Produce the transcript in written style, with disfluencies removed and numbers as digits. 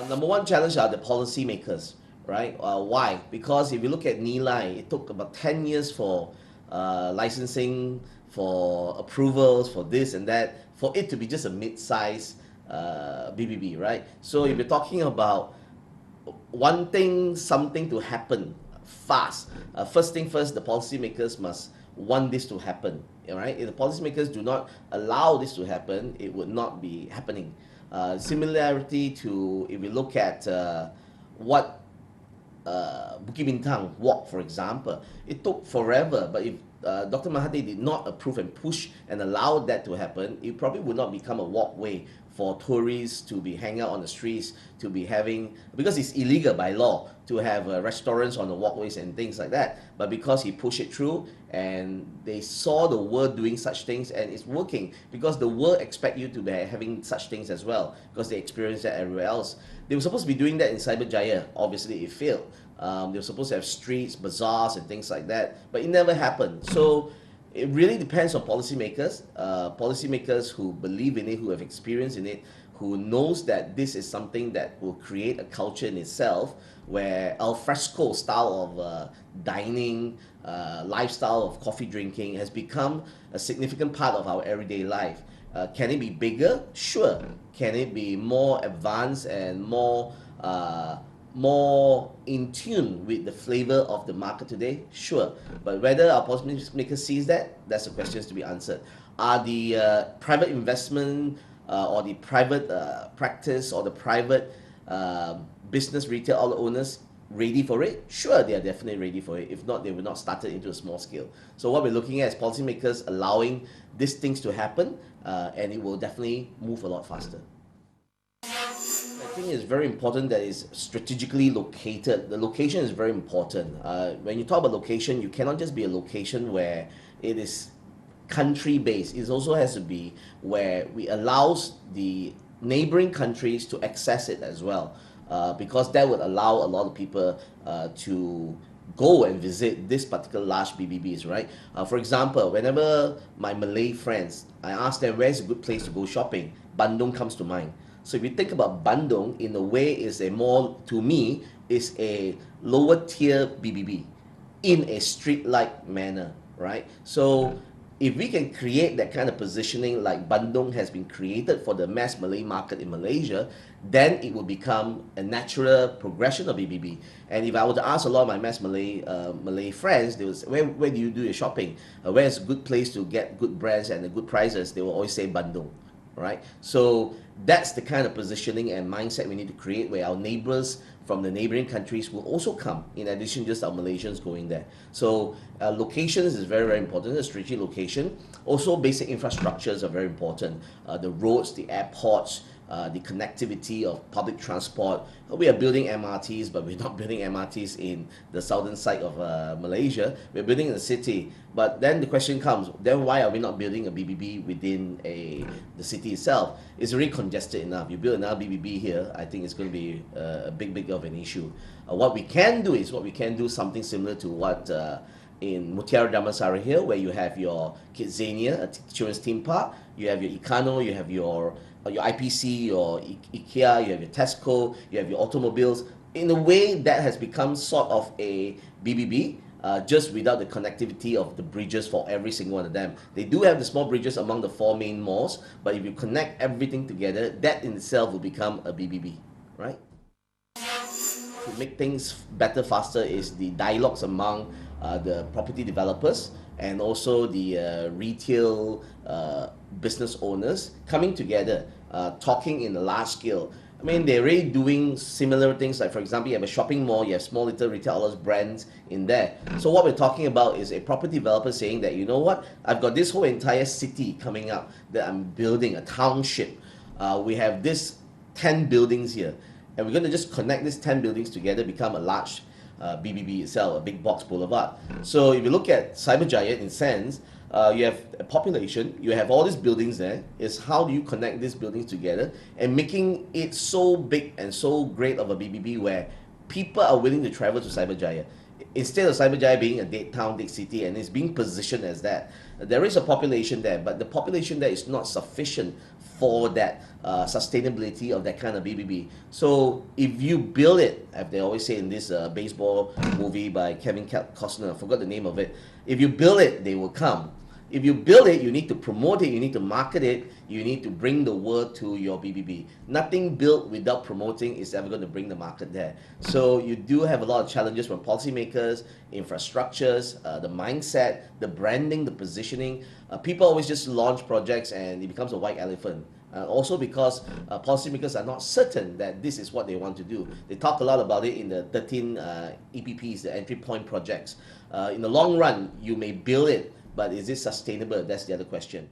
Number one challenge are the policymakers, right? Why? Because if you look at Nilai, it took about 10 years for licensing, for approvals, for this and that, for it to be just a mid-size BBB, right? So if you're talking about wanting something to happen fast, first thing first, the policymakers must want this to happen, right? If the policymakers do not allow this to happen, it would not be happening. Similarity to if we look at what Bukit Bintang walk, for example, it took forever, but if Dr. Mahathir did not approve and push and allow that to happen, it probably would not become a walkway for tourists to be hanging out on the streets, to be having, because it's illegal by law to have restaurants on the walkways and things like that. But because he pushed it through and they saw the world doing such things and it's working, because the world expect you to be having such things as well, because they experience that everywhere else. They were supposed to be doing that in Cyberjaya. Obviously it failed. They were supposed to have streets, bazaars and things like that, but it never happened. So it really depends on policymakers, policymakers who believe in it, who have experience in it, who knows that this is something that will create a culture in itself, where al fresco style of dining, lifestyle of coffee drinking has become a significant part of our everyday life. Can it be bigger? Sure. Can it be more advanced and more in tune with the flavor of the market today? Sure. But whether our policymakers sees that, that's the questions to be answered. Are the private investment or the private practice or the private business retail outlet owners ready for it? Sure, they are definitely ready for it. If not, they will not start it into a small scale. So what we're looking at is policymakers allowing these things to happen, and it will definitely move a lot faster. I think it's very important that it's strategically located. The location is very important. When you talk about location, you cannot just be a location where it is country based. It also has to be where we allows the neighboring countries to access it as well, because that would allow a lot of people to go and visit this particular large BBBs, right? For example, whenever my Malay friends, I ask them where's a good place to go shopping, Bandung comes to mind. So if you think about Bandung, in a way is a more, to me, is a lower tier BBB in a street-like manner, right? So if we can create that kind of positioning like Bandung has been created for the mass Malay market in Malaysia, then it will become a natural progression of BBB. And if I were to ask a lot of my mass Malay friends, they will say, where do you do your shopping? Where's a good place to get good brands and good prices? They will always say Bandung, right? So that's the kind of positioning and mindset we need to create, where our neighbors from the neighboring countries will also come, in addition just our Malaysians going there. So locations is very, very important, the strategic location. Also basic infrastructures are very important. The roads, the airports, the connectivity of public transport. We are building MRTs, but we're not building MRTs in the southern side of Malaysia. We're building in the city. But then the question comes, then why are we not building a BBB within the city itself? It's already congested enough. You build another BBB here, I think it's going to be a big of an issue. What we can do something similar to what in Mutiara Damansara here, where you have your Kidzania, a children's theme park, you have your Ikano, you have your IPC, your IKEA, you have your Tesco, you have your automobiles. In a way, that has become sort of a BBB, just without the connectivity of the bridges for every single one of them. They do have the small bridges among the 4 main malls, but if you connect everything together, that in itself will become a BBB, right? To make things better, faster is the dialogues among the property developers and also the retail business owners coming together, talking in a large scale. I mean, they're already doing similar things, like for example, you have a shopping mall, you have small little retailers, brands in there. So what we're talking about is a property developer saying that, you know what, I've got this whole entire city coming up that I'm building, a township. We have this 10 buildings here, and we're going to just connect these 10 buildings together, become a large BBB itself, a big box boulevard. So if you look at Cyberjaya, in a sense, you have a population, you have all these buildings there, is how do you connect these buildings together and making it so big and so great of a BBB where people are willing to travel to Cyberjaya. Instead of Cyberjaya being a dead town, dead city, and it's being positioned as that, there is a population there, but the population there is not sufficient for that sustainability of that kind of BBB. So if you build it, as they always say in this baseball movie by Kevin Costner, I forgot the name of it. If you build it, they will come. If you build it, you need to promote it, you need to market it, you need to bring the word to your BBB. Nothing built without promoting is ever going to bring the market there. So you do have a lot of challenges from policymakers, infrastructures, the mindset, the branding, the positioning. People always just launch projects and it becomes a white elephant. Also because policymakers are not certain that this is what they want to do. They talk a lot about it in the 13 EPPs, the entry point projects. In the long run, you may build it, but is it sustainable? That's the other question.